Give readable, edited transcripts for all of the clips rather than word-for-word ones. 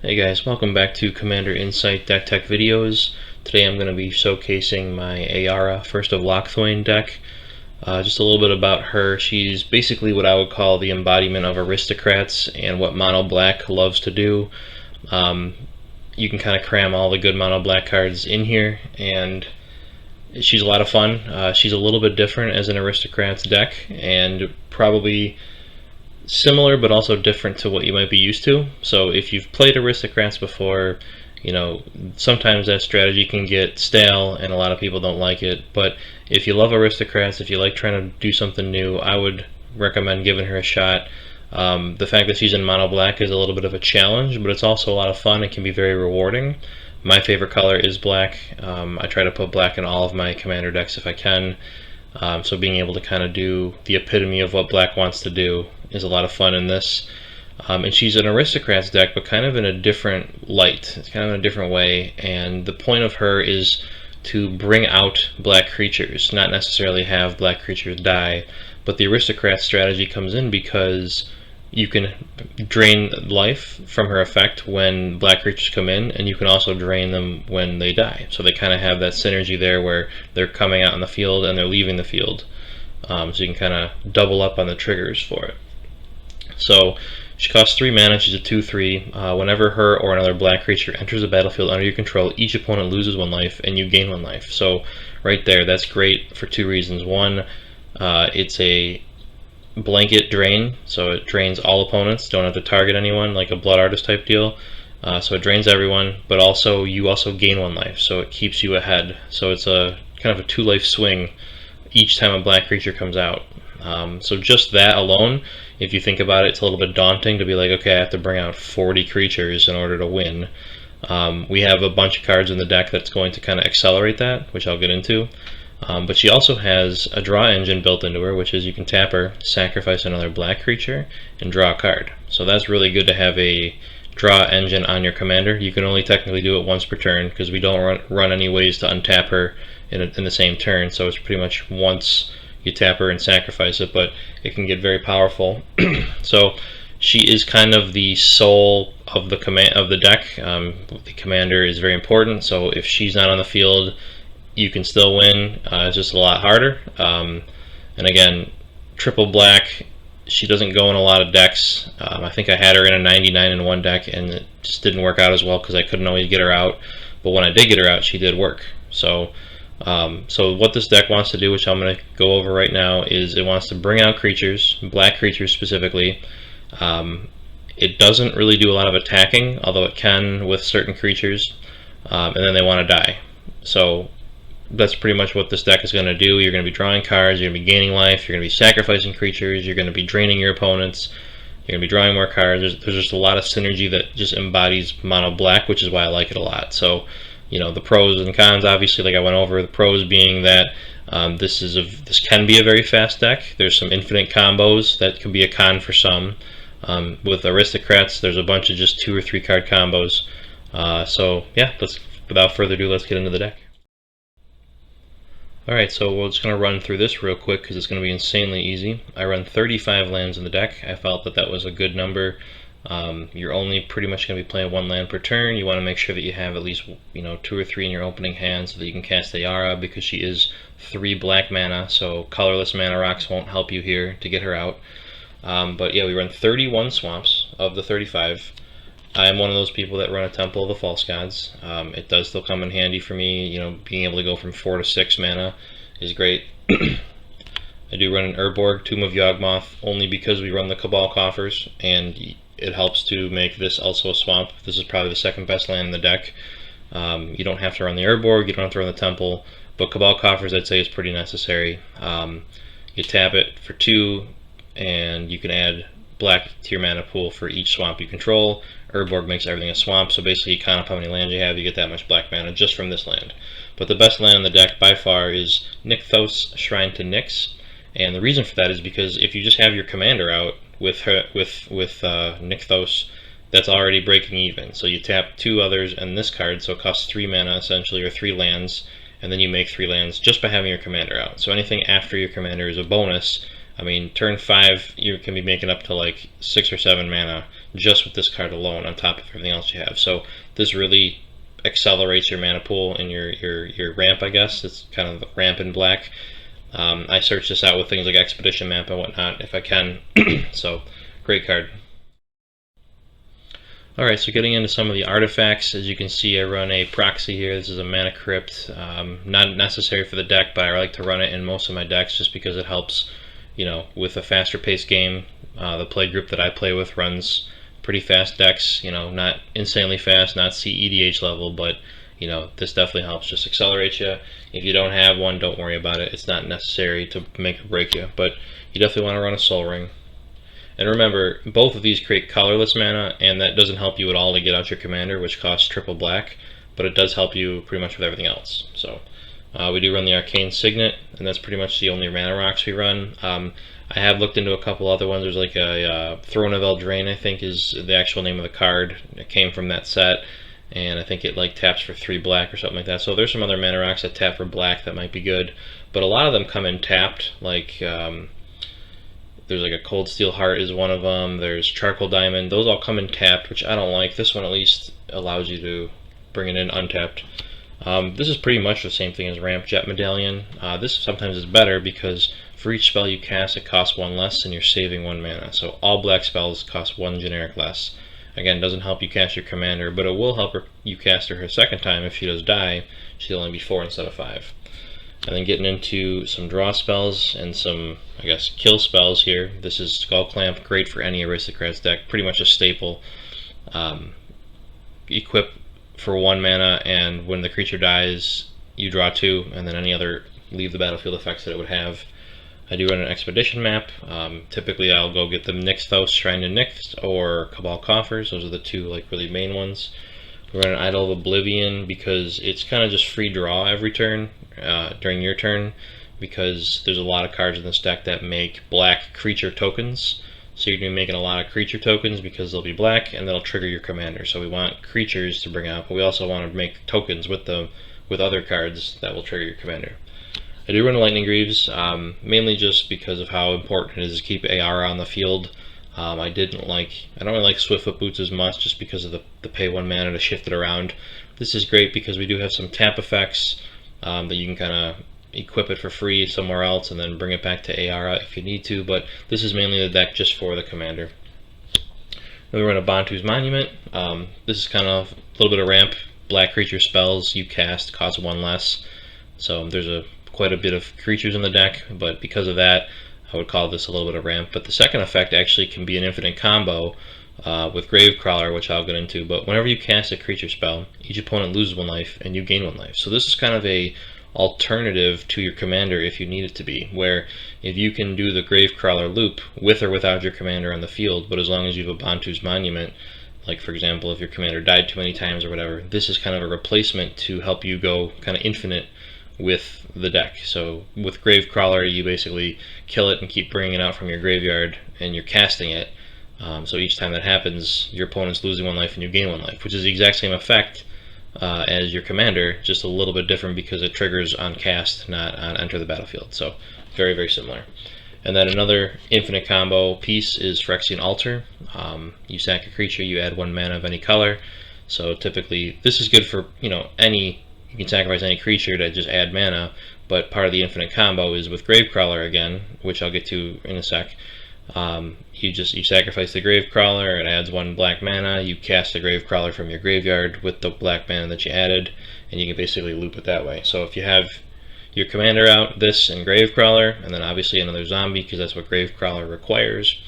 Hey guys, welcome back to Commander Insight Deck Tech videos. Today I'm going to be showcasing my Ayara First of Locthwain deck. Just a little bit about her. She's basically what I would call the embodiment of aristocrats and what mono black loves to do. You can kind of cram all the good mono black cards in here, and she's a lot of fun. She's a little bit different as an aristocrats deck, and probably similar but also different to what you might be used to. So if you've played aristocrats before, you know, sometimes that strategy can get stale and a lot of people don't like it. But if you love aristocrats, if you like trying to do something new, I would recommend giving her a shot. The fact that she's in mono black is a little bit of a challenge, but it's also a lot of fun. It can be very rewarding. My favorite color is black. I try to put black in all of my commander decks if I can. So being able to kind of do the epitome of what black wants to do is a lot of fun in this. And she's an aristocrats deck, but kind of in a different light. It's kind of in a different way. And the point of her is to bring out black creatures, not necessarily have black creatures die. But the aristocrat strategy comes in because you can drain life from her effect when black creatures come in, and you can also drain them when they die. So they kind of have that synergy there where they're coming out in the field and they're leaving the field. So you can kind of double up on the triggers for it. So she costs 3 mana, she's a 2/3. Whenever her or another black creature enters the battlefield under your control, each opponent loses 1 life and you gain 1 life. So right there, that's great for 2 reasons. One, it's a blanket drain, so it drains all opponents, don't have to target anyone like a blood artist type deal. So it drains everyone, but also you also gain 1 life, so it keeps you ahead. So it's a kind of a 2-life swing each time a black creature comes out. So just that alone, if you think about it, it's a little bit daunting to be like, okay, I have to bring out 40 creatures in order to win. We have a bunch of cards in the deck that's going to kind of accelerate that, which I'll get into. But she also has a draw engine built into her, which is you can tap her, sacrifice another black creature, and draw a card. So that's really good to have a draw engine on your commander. You can only technically do it once per turn because we don't run any ways to untap her in the same turn. So it's pretty much once you tap her and sacrifice it, but it can get very powerful. So she is kind of the soul of the deck. The commander is very important, so if she's not on the field, you can still win. It's just a lot harder. And again, triple black, she doesn't go in a lot of decks. I think I had her in a 99 in one deck, and it just didn't work out as well because I couldn't always get her out. But when I did get her out, she did work. So what this deck wants to do, which I'm going to go over right now, is it wants to bring out creatures, black creatures specifically. It doesn't really do a lot of attacking, although it can with certain creatures, and then they want to die. So that's pretty much what this deck is going to do. You're going to be drawing cards, you're going to be gaining life, you're going to be sacrificing creatures, you're going to be draining your opponents, you're going to be drawing more cards. There's just a lot of synergy that just embodies mono black, which is why I like it a lot. So, you know, the pros and cons, obviously, like I went over. The pros being that this can be a very fast deck. There's some infinite combos that can be a con for some. With aristocrats, there's a bunch of just 2 or 3 card combos. So yeah, without further ado, let's get into the deck. Alright, so we're just going to run through this real quick because it's going to be insanely easy. I run 35 lands in the deck. I felt that that was a good number. You're only pretty much going to be playing 1 land per turn. You want to make sure that you have at least 2 or 3 in your opening hand so that you can cast Ayara, because she is 3 black mana, so colorless mana rocks won't help you here to get her out. But yeah, we run 31 swamps of the 35. I am one of those people that run a Temple of the False Gods. It does still come in handy for me. Being able to go from 4 to 6 mana is great. I do run an Urborg, Tomb of Yawgmoth, only because we run the Cabal Coffers, and it helps to make this also a swamp. This is probably the 2nd best land in the deck. You don't have to run the Urborg, you don't have to run the Temple, but Cabal Coffers I'd say is pretty necessary. You tap it for 2, and you can add black to your mana pool for each swamp you control. Urborg makes everything a swamp, so basically you count up how many lands you have, you get that much black mana just from this land. But the best land in the deck by far is Nykthos, Shrine to Nyx, and the reason for that is because if you just have your commander out with Nykthos, that's already breaking even. So you tap 2 others and this card, so it costs 3 mana essentially, or 3 lands, and then you make 3 lands just by having your commander out. So anything after your commander is a bonus. I mean, turn 5, you can be making up to like 6 or 7 mana just with this card alone on top of everything else you have. So this really accelerates your mana pool and your ramp, I guess. It's kind of ramp in black. I search this out with things like Expedition Map and whatnot if I can. So, great card. Alright, so getting into some of the artifacts, as you can see I run a proxy here. This is a mana crypt, not necessary for the deck, but I like to run it in most of my decks just because it helps, you know, with a faster paced game. The play group that I play with runs pretty fast decks, you know, not insanely fast, not CEDH level, but you know, this definitely helps just accelerate you. If you don't have one, don't worry about it. It's not necessary to make or break you, but you definitely want to run a Soul Ring. And remember, both of these create colorless mana, and that doesn't help you at all to get out your commander, which costs triple black, but it does help you pretty much with everything else. So we do run the Arcane Signet, and that's pretty much the only mana rocks we run. I have looked into a couple other ones. There's like a Throne of Eldraine, I think is the actual name of the card. It came from that set, and I think it like taps for 3 black or something like that. So there's some other mana rocks that tap for black that might be good, but a lot of them come in tapped. Like there's like a Cold Steel Heart is one of them. There's Charcoal Diamond. Those all come in tapped, which I don't like. This one at least allows you to bring it in untapped. This is pretty much the same thing as Ramp Jet Medallion. This sometimes is better because for each spell you cast, it costs 1 less, and you're saving 1 mana. So all black spells cost 1 generic less. Again, doesn't help you cast your commander, but it will help you cast her second time. If she does die, she'll only be 4 instead of 5. And then getting into some draw spells and some, I guess, kill spells here. This is Skull Clamp, great for any aristocrats deck, pretty much a staple. Equip for 1 mana, and when the creature dies, you draw 2, and then any other leave the battlefield effects that it would have. I do run an Expedition Map. Typically I'll go get the Nixthos, Shrine to Nix, or Cabal Coffers. Those are the 2 like really main ones. We run an Idol of Oblivion because it's kind of just free draw every turn during your turn, because there's a lot of cards in this deck that make black creature tokens. So you're going to be making a lot of creature tokens because they'll be black and that'll trigger your commander. So we want creatures to bring out, but we also want to make tokens with them with other cards that will trigger your commander. I do run a Lightning Greaves, mainly just because of how important it is to keep Ayara on the field. I don't really like Swiftfoot Boots as much just because of the pay 1 mana to shift it around. This is great because we do have some tap effects that you can kind of equip it for free somewhere else and then bring it back to Ayara if you need to, but this is mainly the deck just for the commander. Then we run a Bantu's Monument. This is kind of a little bit of ramp. Black creature spells you cast cost 1 less, so there's quite a bit of creatures in the deck, but because of that I would call this a little bit of ramp. But the second effect actually can be an infinite combo with Gravecrawler, which I'll get into, but whenever you cast a creature spell, each opponent loses 1 life and you gain 1 life. So this is kind of a alternative to your commander if you need it to be, where if you can do the Gravecrawler loop with or without your commander on the field, but as long as you have a Bantu's Monument, like for example if your commander died too many times or whatever, this is kind of a replacement to help you go kind of infinite with the deck. So with Gravecrawler you basically kill it and keep bringing it out from your graveyard and you're casting it, so each time that happens your opponent's losing 1 life and you gain 1 life, which is the exact same effect as your commander, just a little bit different because it triggers on cast, not on enter the battlefield. So very, very similar. And then another infinite combo piece is Phyrexian Altar. You sack a creature, you add 1 mana of any color. So typically this is good for, you know, you can sacrifice any creature to just add mana, but part of the infinite combo is with Gravecrawler again, which I'll get to in a sec. You sacrifice the Gravecrawler, it adds 1 black mana, you cast the Gravecrawler from your graveyard with the black mana that you added, and you can basically loop it that way. So if you have your commander out, this and Gravecrawler, and then obviously another zombie because that's what Gravecrawler requires,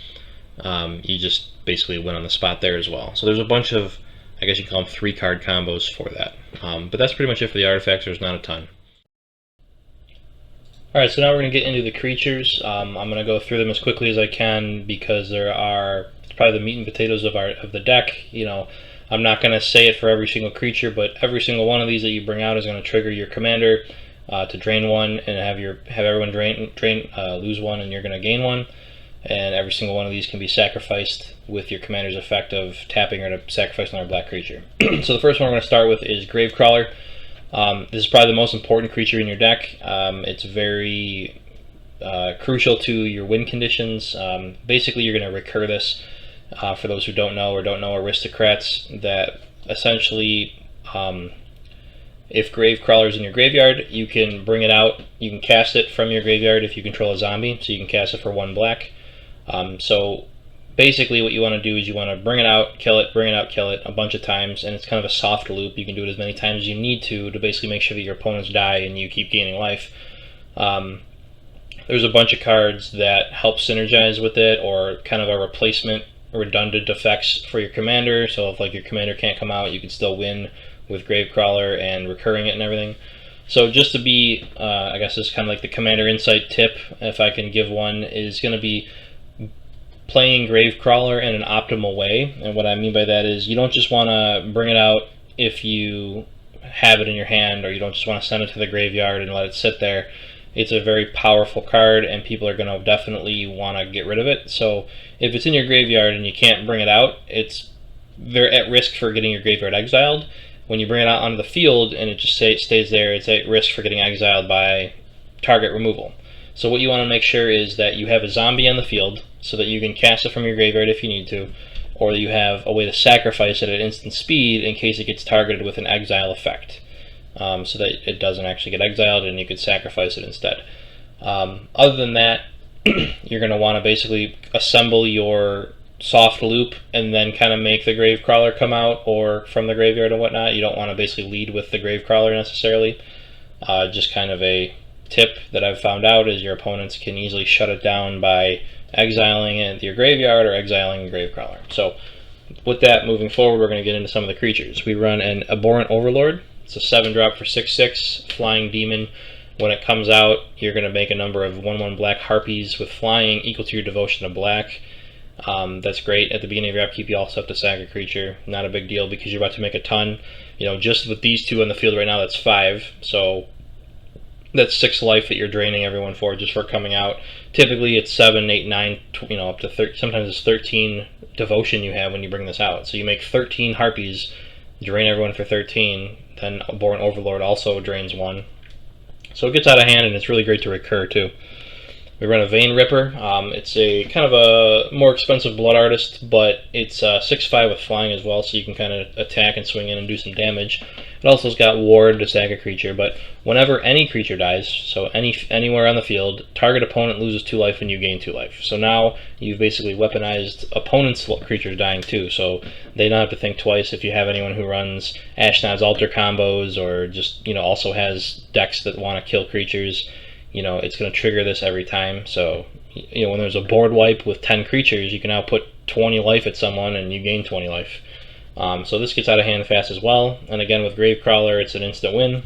you just basically win on the spot there as well. So there's a bunch of, I guess you can call them 3-card combos for that. But that's pretty much it for the artifacts. There's not a ton. Alright, so now we're going to get into the creatures. I'm going to go through them as quickly as I can because it's probably the meat and potatoes of the deck. You know, I'm not going to say it for every single creature, but every single one of these that you bring out is going to trigger your commander to drain 1 and have everyone lose 1 and you're going to gain 1. And every single one of these can be sacrificed with your commander's effect of tapping or to sacrifice another black creature. So the first one we're going to start with is Gravecrawler. This is probably the most important creature in your deck. It's very crucial to your win conditions. Basically you're going to recur this. For those who don't know or don't know aristocrats, that essentially if Gravecrawler is in your graveyard, you can bring it out. You can cast it from your graveyard if you control a zombie, so you can cast it for 1 black. So basically what you want to do is you want to bring it out, kill it, bring it out, kill it a bunch of times, and it's kind of a soft loop. You can do it as many times as you need to basically make sure that your opponents die and you keep gaining life. There's a bunch of cards that help synergize with it, or kind of a replacement, redundant effects for your commander. So if like your commander can't come out, you can still win with Gravecrawler and recurring it and everything. So just to be, I guess this is kind of like the commander insight tip, if I can give one, is going to be playing Gravecrawler in an optimal way. And what I mean by that is you don't just want to bring it out if you have it in your hand, or you don't just want to send it to the graveyard and let it sit there. It's a very powerful card, and people are going to definitely want to get rid of it. So if it's in your graveyard and you can't bring it out, it's very at risk for getting your graveyard exiled. When you bring it out onto the field and it just stays there, it's at risk for getting exiled by target removal. So what you want to make sure is that you have a zombie on the field so that you can cast it from your graveyard if you need to, or that you have a way to sacrifice it at instant speed in case it gets targeted with an exile effect, so that it doesn't actually get exiled and you could sacrifice it instead. Other than that, you're going to want to basically assemble your soft loop and then kind of make the Gravecrawler come out, or from the graveyard and whatnot. You don't want to basically lead with the Gravecrawler necessarily. Just kind of a tip that I've found out is your opponents can easily shut it down by exiling it into your graveyard or exiling Gravecrawler. So with that, moving forward, we're going to get into some of the creatures. We run an Abhorrent Overlord. It's a 7-drop for 6/6 flying demon. When it comes out, you're going to make a number of 1/1 black harpies with flying equal to your devotion to black. That's great. At the beginning of your upkeep, you also have to sack a creature. Not a big deal because you're about to make a ton. You know, just with these 2 on the field right now, that's 5. So that's 6 life that you're draining everyone for just for coming out. Typically it's 7, 8, 9, you know, up to 30. Sometimes it's 13 devotion you have when you bring this out. So you make 13 harpies, drain everyone for 13. Then Abhorrent Overlord also drains 1. So it gets out of hand, and it's really great to recur too. We run a Vein Ripper. It's a kind of a more expensive Blood Artist, but it's 6/5 with flying as well, so you can kind of attack and swing in and do some damage. It also has got Ward to sack a creature, but whenever any creature dies, so anywhere on the field, target opponent loses 2 life and you gain 2 life. So now you've basically weaponized opponent's creatures dying too, so they don't have to think twice. If you have anyone who runs Ashnod's Altar combos, or just, you know, also has decks that want to kill creatures, you know, it's going to trigger this every time. So, you know, when there's a board wipe with 10 creatures, you can now put 20 life at someone and you gain 20 life. So this gets out of hand fast as well. And again, with Gravecrawler, it's an instant win.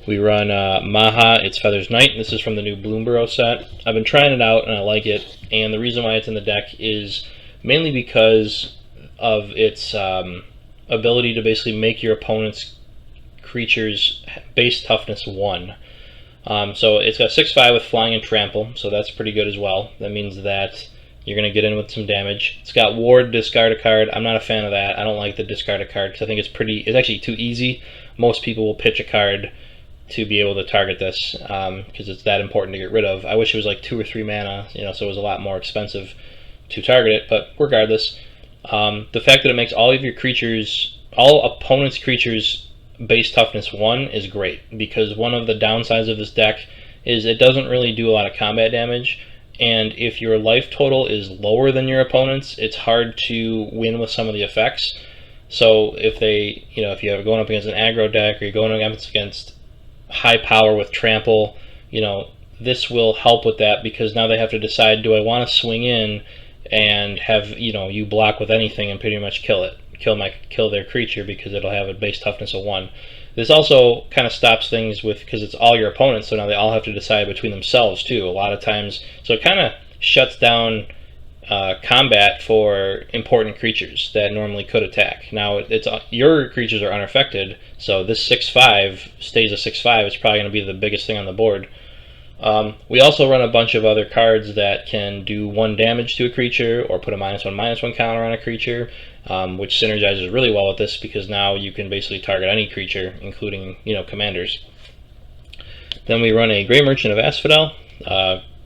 We run Maha, it's Feathers Knight. This is from the new Bloomborough set. I've been trying it out and I like it. And the reason why it's in the deck is mainly because of its ability to basically make your opponent's creatures base toughness 1. So it's got 6/5 with flying and trample, so that's pretty good as well. That means that you're going to get in with some damage. It's got Ward, discard a card. I'm not a fan of that. I don't like the discard a card because I think it's actually too easy. Most people will pitch a card to be able to target this because it's that important to get rid of. I wish it was like 2 or 3 mana, you know, so it was a lot more expensive to target it, but regardless, the fact that it makes all of your creatures, all opponents' creatures, base toughness 1 is great, because one of the downsides of this deck is it doesn't really do a lot of combat damage, and if your life total is lower than your opponent's, it's hard to win with some of the effects. So if they, you know, if you're going up against an aggro deck, or you're going against high power with trample, you know, this will help with that, because now they have to decide, do I want to swing in and have, you know, you block with anything and pretty much kill it, kill their creature, because it'll have a base toughness of 1. This also kind of stops things with, because it's all your opponents, so now they all have to decide between themselves too a lot of times. So it kind of shuts down combat for important creatures that normally could attack. Now it's your creatures are unaffected, so this 6/5 stays a 6/5. It's probably going to be the biggest thing on the board. We also run a bunch of other cards that can do 1 damage to a creature, or put a -1/-1 counter on a creature, which synergizes really well with this, because now you can basically target any creature, including, you know, commanders. Then we run a Grey Merchant of Asphodel.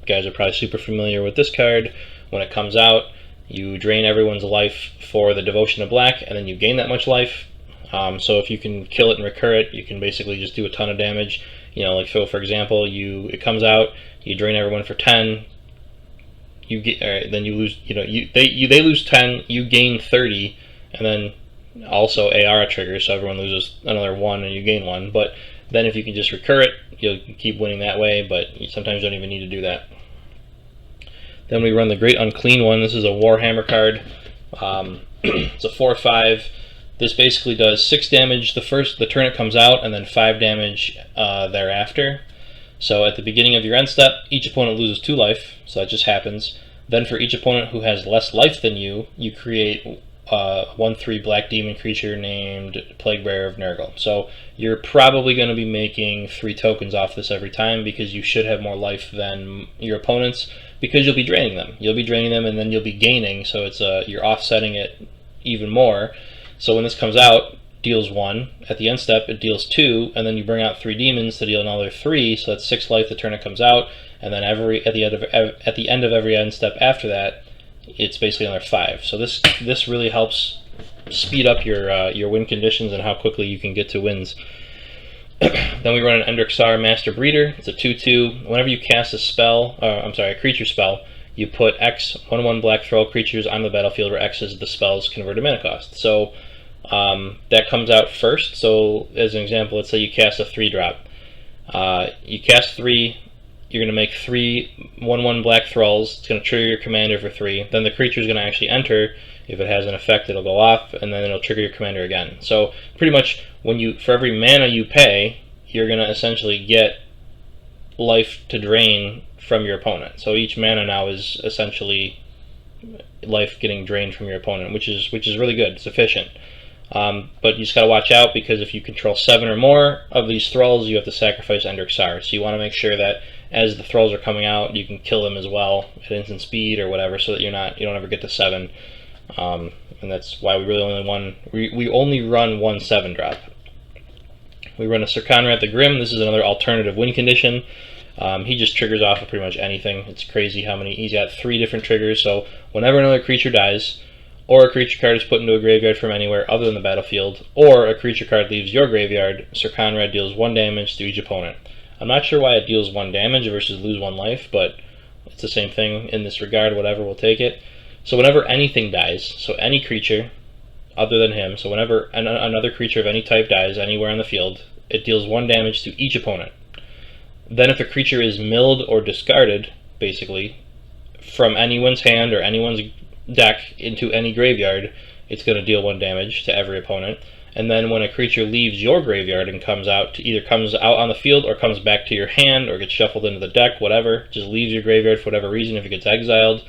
Guys are probably super familiar with this card. When it comes out, You drain everyone's life for the devotion of black, and then you gain that much life. So if you can kill it and recur it, you can basically just do a ton of damage. You know, like, so for example, it comes out, you drain everyone for 10, you get, then you lose, you know, they lose 10, you gain 30, and then also Ayara triggers, so everyone loses another 1 and you gain 1. But then if you can just recur it, you'll keep winning that way, but you sometimes don't even need to do that. Then we run the Great Unclean one. This is a Warhammer card. It's a 4/5. This basically does 6 damage the turn it comes out, and then 5 damage thereafter. So at the beginning of your end step, each opponent loses 2 life, so that just happens. Then for each opponent who has less life than you, you create 1/3 black demon creature named Plaguebearer of Nurgle. So you're probably going to be making 3 tokens off this every time, because you should have more life than your opponents, because you'll be draining them. You'll be draining them, and then you'll be gaining, so it's you're offsetting it even more. So when this comes out, deals 1. At the end step, it deals 2, and then you bring out 3 demons to deal another 3, so that's 6 life the turn it comes out, and then at the end of every end step after that, it's basically another 5. So this really helps speed up your win conditions and how quickly you can get to wins. Then we run an Endrixar Master Breeder. It's a 2/2. Whenever you cast a creature spell, you put X 1/1 black throw creatures on the battlefield where X is the spell's converted mana cost. So that comes out first. So as an example, let's say you cast a 3-drop. You cast 3. You're going to make 3 1/1 black thralls. It's going to trigger your commander for 3. Then the creature is going to actually enter. If it has an effect, it'll go off, and then it'll trigger your commander again. So pretty much, for every mana you pay, you're going to essentially get life to drain from your opponent. So each mana now is essentially life getting drained from your opponent, which is really good. It's efficient. But you just got to watch out, because if you control 7 or more of these thralls, you have to sacrifice Endrixar. So you want to make sure that as the thralls are coming out, you can kill them as well at instant speed or whatever, so that you don't ever get to 7. And that's why we really only run 1 7-drop. We run a Sir Conrad the Grim. This is another alternative win condition. He just triggers off of pretty much anything. It's crazy how many. He's got 3 different triggers. So whenever another creature dies, or a creature card is put into a graveyard from anywhere other than the battlefield, or a creature card leaves your graveyard, Sir Conrad deals 1 damage to each opponent. I'm not sure why it deals 1 damage versus lose 1 life, but it's the same thing in this regard. Whatever, we'll take it. So whenever anything dies, so any creature other than him, so whenever another creature of any type dies anywhere on the field, it deals 1 damage to each opponent. Then if a creature is milled or discarded, basically, from anyone's hand or anyone's deck into any graveyard, it's going to deal 1 damage to every opponent. And then when a creature leaves your graveyard and either comes out on the field or comes back to your hand or gets shuffled into the deck, whatever, just leaves your graveyard for whatever reason, if it gets exiled,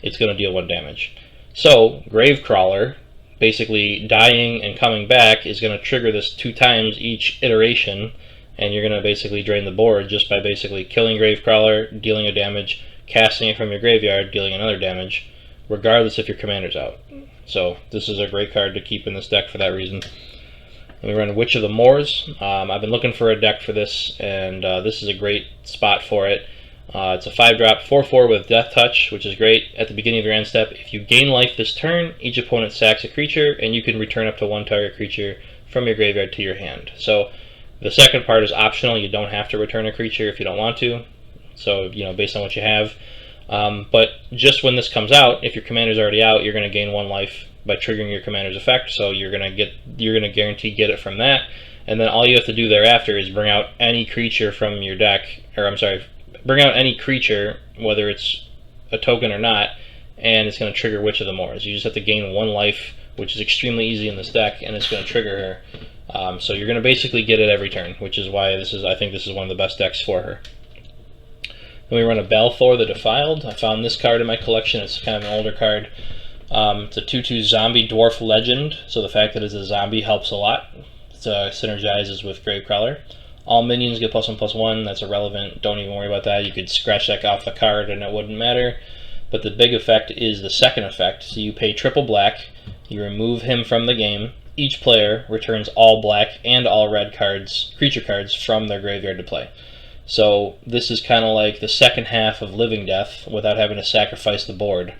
it's going to deal 1 damage. So Gravecrawler, basically dying and coming back, is going to trigger this 2 times each iteration, and you're going to basically drain the board just by basically killing Gravecrawler, dealing a damage, casting it from your graveyard, dealing another damage, regardless if your commander's out. So this is a great card to keep in this deck for that reason. And we run Witch of the Moors. I've been looking for a deck for this, and this is a great spot for it. It's a 5-drop, 4/4 with Death Touch, which is great. At the beginning of your end step, if you gain life this turn, each opponent sacks a creature, and you can return up to 1 target creature from your graveyard to your hand. So the second part is optional. You don't have to return a creature if you don't want to. So, based on what you have. But just when this comes out, if your commander's already out, you're going to gain 1 life by triggering your commander's effect. So you're going to guarantee get it from that. And then all you have to do thereafter is bring out any creature from your deck, bring out any creature, whether it's a token or not, and it's going to trigger Witch of the Moors. You just have to gain 1 life, which is extremely easy in this deck, and it's going to trigger her. So you're going to basically get it every turn, which is why I think this is one of the best decks for her. Then we run a Balthor the Defiled. I found this card in my collection. It's kind of an older card. It's a 2/2 zombie dwarf legend, so the fact that it's a zombie helps a lot. It synergizes with Gravecrawler. All minions get +1/+1. That's irrelevant. Don't even worry about that. You could scratch that off the card and it wouldn't matter. But the big effect is the second effect. So you pay triple black. You remove him from the game. Each player returns all black and all red creature cards from their graveyard to play. So this is kind of like the second half of Living Death without having to sacrifice the board.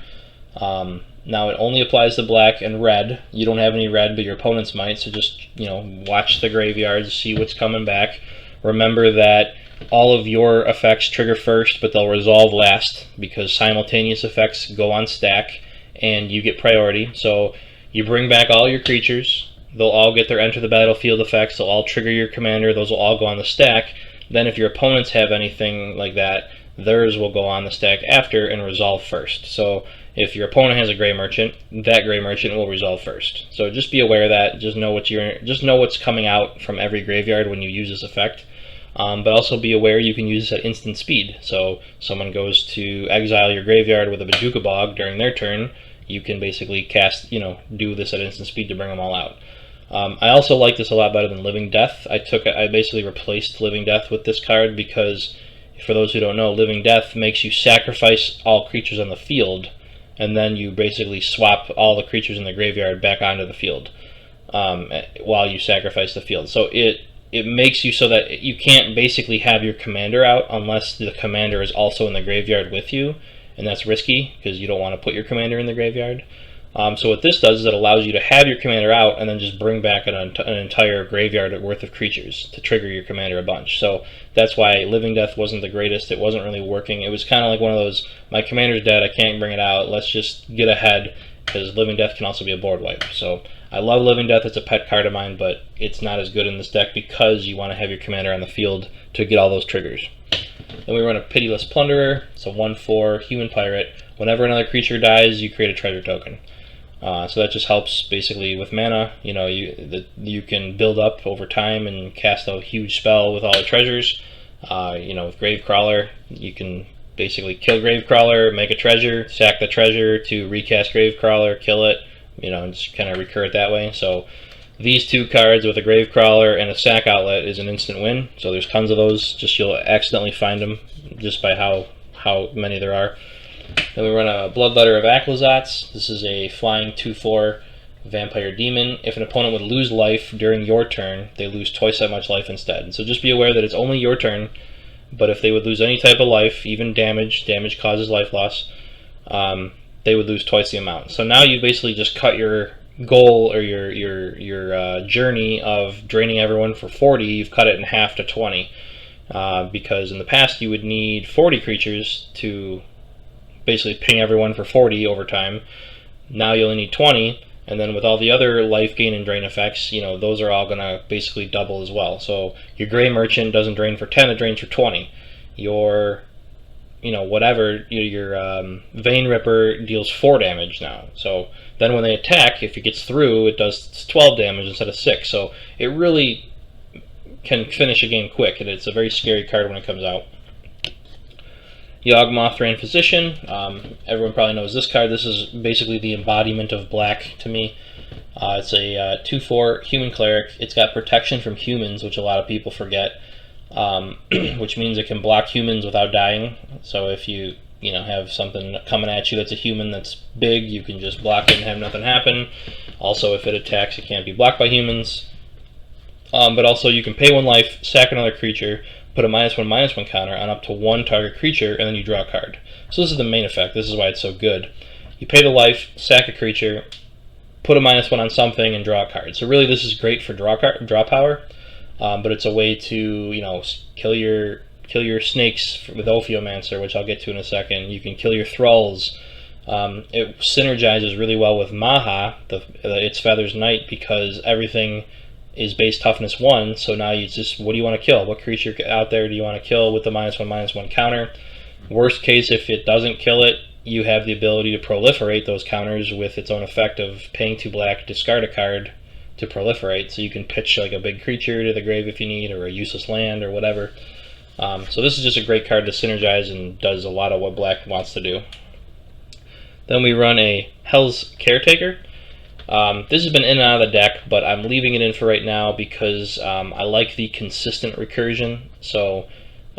Now it only applies to black and red. You don't have any red, but your opponents might, so just, watch the graveyards, see what's coming back. Remember that all of your effects trigger first, but they'll resolve last, because simultaneous effects go on stack, and you get priority. So you bring back all your creatures, they'll all get their enter the battlefield effects, they'll all trigger your commander, those will all go on the stack. Then if your opponents have anything like that, theirs will go on the stack after and resolve first. So if your opponent has a Gray Merchant, that Gray Merchant will resolve first. So just be aware of that. Just know what's coming out from every graveyard when you use this effect. But also be aware you can use this at instant speed. So someone goes to exile your graveyard with a Bajuka Bog during their turn, you can basically cast, do this at instant speed to bring them all out. I also like this a lot better than Living Death. I basically replaced Living Death with this card because, for those who don't know, Living Death makes you sacrifice all creatures on the field, and then you basically swap all the creatures in the graveyard back onto the field while you sacrifice the field. So it makes you so that you can't basically have your commander out unless the commander is also in the graveyard with you, and that's risky because you don't want to put your commander in the graveyard. So what this does is it allows you to have your commander out and then just bring back an entire graveyard worth of creatures to trigger your commander a bunch. So that's why Living Death wasn't the greatest. It wasn't really working. It was kind of like one of those, my commander's dead, I can't bring it out, let's just get ahead, because Living Death can also be a board wipe. So I love Living Death, it's a pet card of mine, but it's not as good in this deck because you want to have your commander on the field to get all those triggers. Then we run a Pitiless Plunderer. It's a 1/4 human pirate. Whenever another creature dies, you create a treasure token. So that just helps basically with mana. You can build up over time and cast a huge spell with all the treasures. With Gravecrawler, you can basically kill Gravecrawler, make a treasure, sack the treasure to recast Gravecrawler, kill it, and just kind of recur it that way. So these two cards with a Gravecrawler and a sack outlet is an instant win. So there's tons of those. Just you'll accidentally find them just by how many there are. Then we run a Bloodletter of Aclazotz. This is a flying 2/4 vampire demon. If an opponent would lose life during your turn, they lose twice that much life instead. So just be aware that it's only your turn, but if they would lose any type of life, even damage causes life loss, they would lose twice the amount. So now you basically just cut your goal or your journey of draining everyone for 40, you've cut it in half to 20. Because in the past you would need 40 creatures to basically ping everyone for 40 over time. Now you only need 20, and then with all the other life gain and drain effects, those are all going to basically double as well. So your Gray Merchant doesn't drain for 10, it drains for 20. Your Vein Ripper deals 4 damage now. So then when they attack, if it gets through, it does 12 damage instead of 6. So it really can finish a game quick, and it's a very scary card when it comes out. Yawgmoth's Physician. Everyone probably knows this card. This is basically the embodiment of black to me. It's a 2/4 human cleric. It's got protection from humans, which a lot of people forget, which means it can block humans without dying. So if you have something coming at you that's a human that's big, you can just block it and have nothing happen. Also, if it attacks, it can't be blocked by humans. But also, you can pay 1 life, sack another creature, put a -1/-1 counter on up to 1 target creature, and then you draw a card. So this is the main effect. This is why it's so good. You pay the life, sack a creature, put a -1 on something, and draw a card. So really, this is great for draw power, but it's a way to kill your snakes with Ophiomancer, which I'll get to in a second. You can kill your thralls. It synergizes really well with Maha, its Feathers Knight, because everything is base toughness 1, so now you just, what do you want to kill? What creature out there do you want to kill with the -1/-1 counter? Worst case, if it doesn't kill it, you have the ability to proliferate those counters with its own effect of paying 2 black, discard a card to proliferate, so you can pitch like a big creature to the grave if you need, or a useless land, or whatever. So this is just a great card to synergize and does a lot of what black wants to do. Then we run a Hell's Caretaker. This has been in and out of the deck, but I'm leaving it in for right now because I like the consistent recursion. So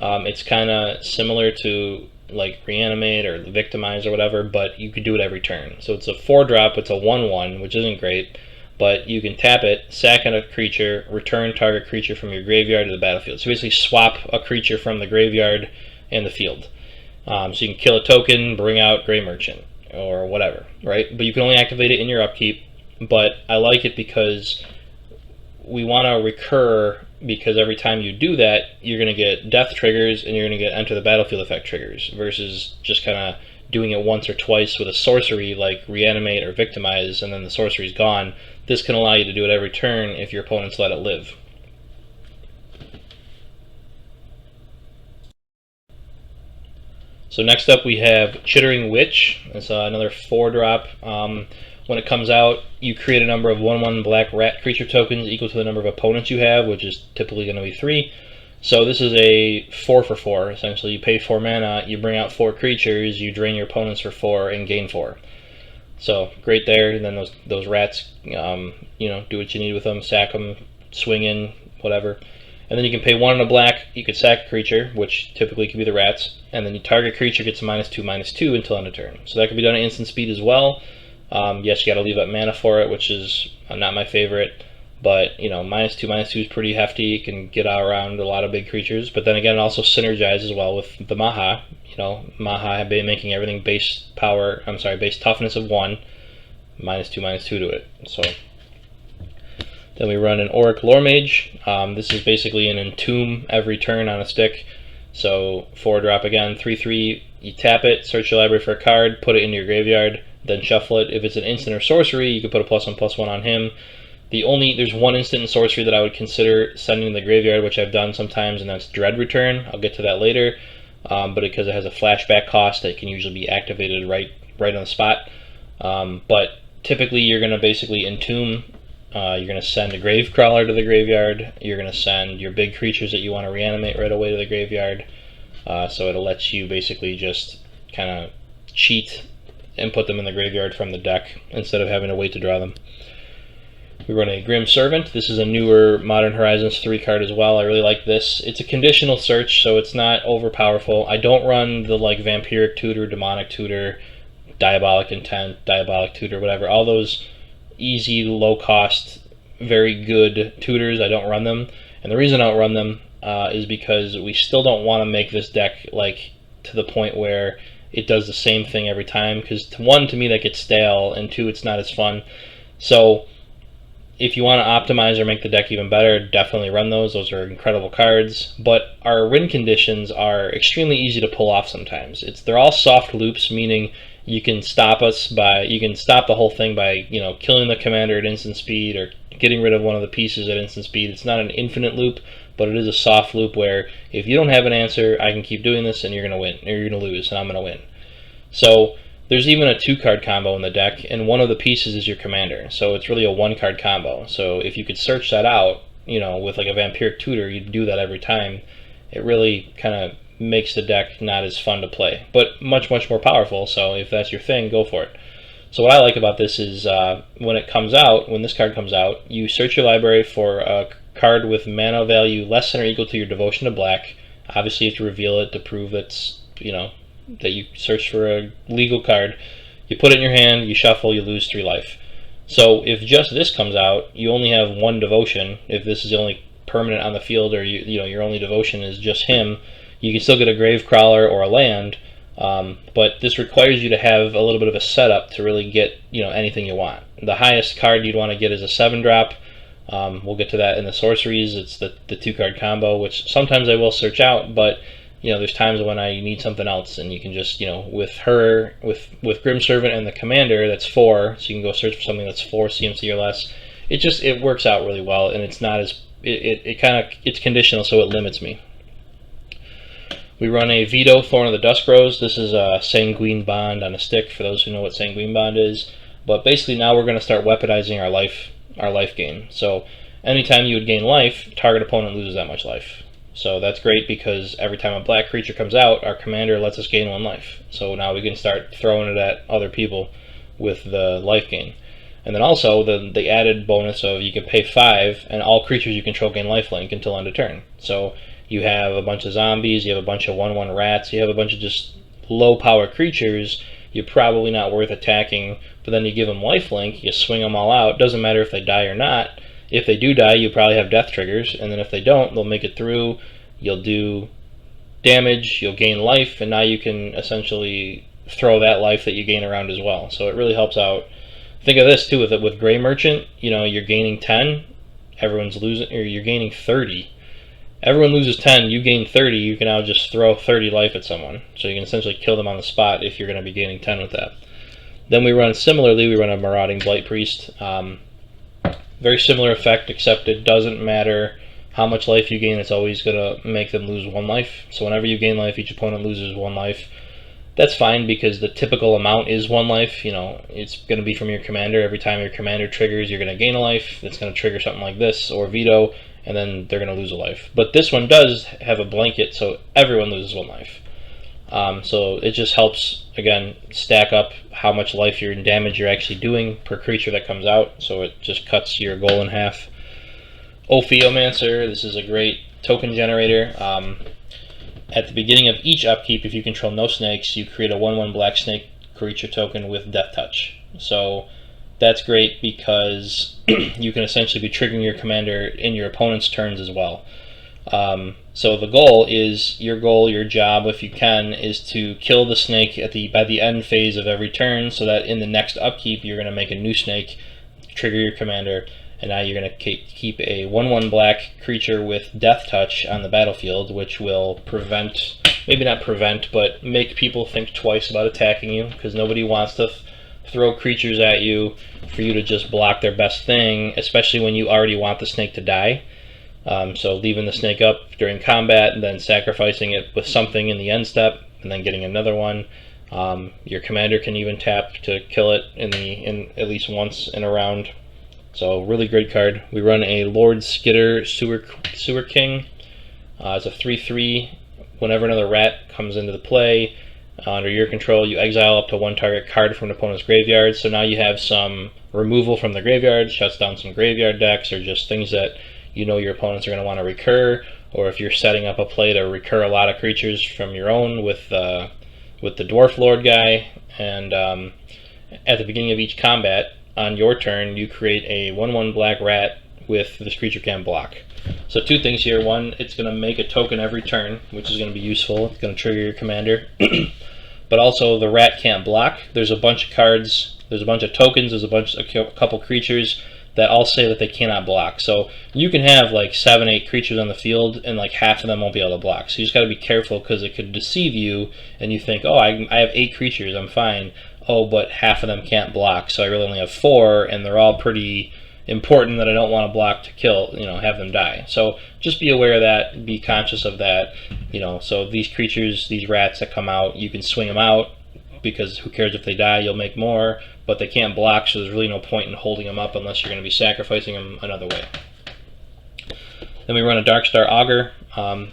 it's kind of similar to like Reanimate or Victimize or whatever, but you could do it every turn. So it's a 4-drop, it's a 1/1, which isn't great, but you can tap it, sack a creature, return target creature from your graveyard to the battlefield. So basically swap a creature from the graveyard and the field. So you can kill a token, bring out Gray Merchant. or whatever, right? But you can only activate it in your upkeep. But I like it because we want to recur, because every time you do that, you're going to get death triggers and you're going to get enter the battlefield effect triggers, versus just kind of doing it once or twice with a sorcery like reanimate or victimize, and then the sorcery's gone. This can allow you to do it every turn if your opponents let it live. So next up we have Chittering Witch. It's another 4-drop. When it comes out, you create a number of 1/1 black rat creature tokens equal to the number of opponents you have, which is typically going to be 3. So this is a 4 for 4. Essentially, you pay 4 mana, you bring out 4 creatures, you drain your opponents for 4 and gain 4. So great there. And then those rats, you know, do what you need with them, sack them, swing in, whatever. And then you can pay 1 and a black. You could sack a creature, which typically could be the rats, and then you target creature gets -2/-2 until end of turn. So that could be done at instant speed as well. Yes, you got to leave up mana for it, which is not my favorite, but you know, -2/-2 is pretty hefty. It can get around a lot of big creatures, but then again, it also synergizes well with the Maha. You know, Maha making everything base toughness of 1, -2/-2 to it. So then we run an Auric Lore Mage. This is basically an Entomb every turn on a stick. So 4-drop again, 3/3. You tap it, search your library for a card, put it into your graveyard, then shuffle it. If it's an instant or sorcery, you can put a +1/+1 on him. There's one instant and sorcery that I would consider sending to the graveyard, which I've done sometimes, and that's Dread Return. I'll get to that later. But because it has a flashback cost, it can usually be activated right on the spot. But typically, you're going to basically Entomb. You're going to send a Gravecrawler to the graveyard. You're going to send your big creatures that you want to reanimate right away to the graveyard. So it'll let you basically just kind of cheat and put them in the graveyard from the deck instead of having to wait to draw them. We run a Grim Servant. This is a newer Modern Horizons 3 card as well. I really like this. It's a conditional search, so it's not overpowerful. I don't run the like Vampiric Tutor, Demonic Tutor, Diabolic Intent, Diabolic Tutor, whatever. All those easy, low cost, very good tutors, I don't run them. And the reason I don't run them is because we still don't want to make this deck like to the point where it does the same thing every time, because one, to me that gets stale, and 2, it's not as fun. So if you want to optimize or make the deck even better, definitely run those. Those are incredible cards. But our win conditions are extremely easy to pull off sometimes. They're all soft loops, meaning you can stop the whole thing by, you know, killing the commander at instant speed or getting rid of one of the pieces at instant speed. It's not an infinite loop, but it is a soft loop where if you don't have an answer, I can keep doing this and you're going to win, or you're going to lose and I'm going to win. So there's even a 2-card combo in the deck, and one of the pieces is your commander. So it's really a 1-card combo. So if you could search that out, you know, with like a Vampiric Tutor, you'd do that every time. It really kind of makes the deck not as fun to play, but much more powerful. So if that's your thing, go for it. So what I like about this is when this card comes out, you search your library for a card with mana value less than or equal to your devotion to black. Obviously you have to reveal it to prove it's, you know, that you searched for a legal card. You put it in your hand, you shuffle, you lose 3 life. So if just this comes out, you only have 1 devotion. If this is the only permanent on the field, or you know your only devotion is just him, you can still get a Gravecrawler or a land, but this requires you to have a little bit of a setup to really get, you know, anything you want. The highest card you'd want to get is a 7-drop. We'll get to that in the sorceries. It's the 2-card combo, which sometimes I will search out, but you know, there's times when I need something else, and you can just, you know, with Grim Servant and the commander, that's 4, so you can go search for something that's 4 CMC or less. It works out really well, and it's not as it's conditional, so it limits me. We run a Veto Thorn of the Dusk Rose. This is a Sanguine Bond on a stick, for those who know what Sanguine Bond is. But basically now we're going to start weaponizing our life gain. So anytime you would gain life, target opponent loses that much life. So that's great, because every time a black creature comes out, our commander lets us gain 1 life. So now we can start throwing it at other people with the life gain. And then also the added bonus of you can pay 5 and all creatures you control gain lifelink until end of turn. So you have a bunch of zombies, you have a bunch of 1/1 rats, you have a bunch of just low power creatures. You're probably not worth attacking, but then you give them lifelink, you swing them all out. Doesn't matter if they die or not. If they do die, you probably have death triggers, and then if they don't, they'll make it through. You'll do damage, you'll gain life, and now you can essentially throw that life that you gain around as well. So it really helps out. Think of this too with Gray Merchant. You know, you're gaining 10, everyone's losing, or you're gaining 30. Everyone loses 10, you gain 30, you can now just throw 30 life at someone. So you can essentially kill them on the spot if you're going to be gaining 10 with that. Then we run a Marauding Blight Priest. Very similar effect, except it doesn't matter how much life you gain, it's always going to make them lose 1 life. So whenever you gain life, each opponent loses 1 life. That's fine because the typical amount is 1 life. You know, it's going to be from your commander. Every time your commander triggers, you're going to gain a life. It's going to trigger something like this or veto, and then they're going to lose a life. But this one does have a blanket, so everyone loses 1 life. So it just helps, again, stack up how much life and damage you're actually doing per creature that comes out. So it just cuts your goal in half. Ophiomancer, this is a great token generator. At the beginning of each upkeep, if you control no snakes, you create a 1/1 black snake creature token with Death Touch. So that's great because you can essentially be triggering your commander in your opponent's turns as well. So the goal is, your job, if you can, is to kill the snake by the end phase of every turn, so that in the next upkeep you're going to make a new snake, trigger your commander, and now you're going to keep a 1/1 black creature with Death Touch on the battlefield, which will prevent, maybe not prevent, but make people think twice about attacking you, because nobody wants to throw creatures at you for you to just block their best thing, especially when you already want the snake to die. So leaving the snake up during combat and then sacrificing it with something in the end step and then getting another one. Your commander can even tap to kill it in at least once in a round. So really great card. We run a Lord Skitter Sewer King. It's a 3/3. Whenever another rat comes into the play under your control, you exile up to 1 target card from an opponent's graveyard. So now you have some removal from the graveyard, shuts down some graveyard decks, or just things that you know your opponents are going to want to recur. Or if you're setting up a play to recur a lot of creatures from your own with the Dwarf Lord guy. And at the beginning of each combat, on your turn, you create a 1/1 black rat with this creature can't block. So 2 things here. 1, it's going to make a token every turn, which is going to be useful. It's going to trigger your commander. But also, the rat can't block. There's a bunch of cards, there's a bunch of tokens, there's a couple creatures that all say that they cannot block. So you can have like 7, 8 creatures on the field, and like half of them won't be able to block. So you just got to be careful, because it could deceive you, and you think, oh, I have 8 creatures, I'm fine. Oh, but half of them can't block, so I really only have 4, and they're all pretty important that I don't want to block to kill, have them die. So just be aware of that, be conscious of that, so these creatures, these rats that come out, you can swing them out, because who cares if they die, you'll make more, but they can't block, so there's really no point in holding them up unless you're going to be sacrificing them another way. Then we run a Darkstar Augur.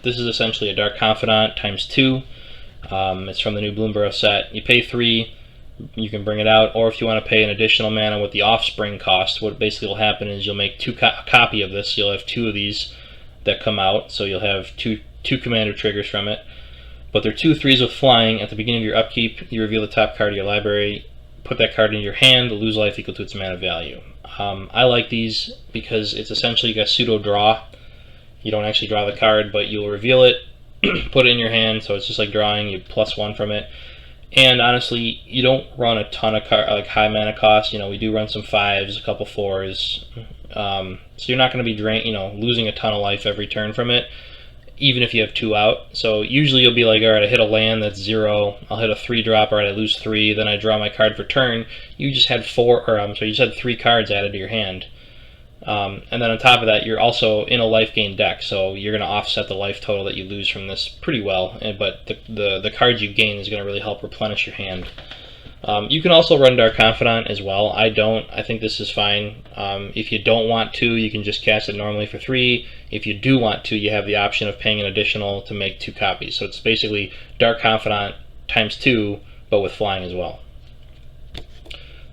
This is essentially a Dark Confidant ×2. It's from the new Bloomborough set. You pay 3, you can bring it out, or if you want to pay an additional mana with the Offspring cost, what basically will happen is you'll make a copy of this. You'll have 2 of these that come out, so you'll have two commander triggers from it. But they're 2/3s with flying. At the beginning of your upkeep, you reveal the top card of your library, put that card in your hand, lose life equal to its mana value. I like these because it's essentially a pseudo draw. You don't actually draw the card, but you'll reveal it, put it in your hand, so it's just like drawing, you +1 from it. And honestly, you don't run a ton of high mana cost. We do run some 5s, a couple 4s. So you're not going to be losing a ton of life every turn from it, even if you have 2 out. So usually you'll be like, all right, I hit a land that's 0, I'll hit a 3-drop, all right, I lose 3, then I draw my card for turn. You just had you just had 3 cards added to your hand. And then on top of that, you're also in a life gain deck, so you're going to offset the life total that you lose from this pretty well, but the cards you gain is going to really help replenish your hand. You can also run Dark Confidant as well. I don't. I think this is fine. If you don't want to, you can just cast it normally for 3. If you do want to, you have the option of paying an additional to make 2 copies. So it's basically Dark Confidant ×2, but with flying as well.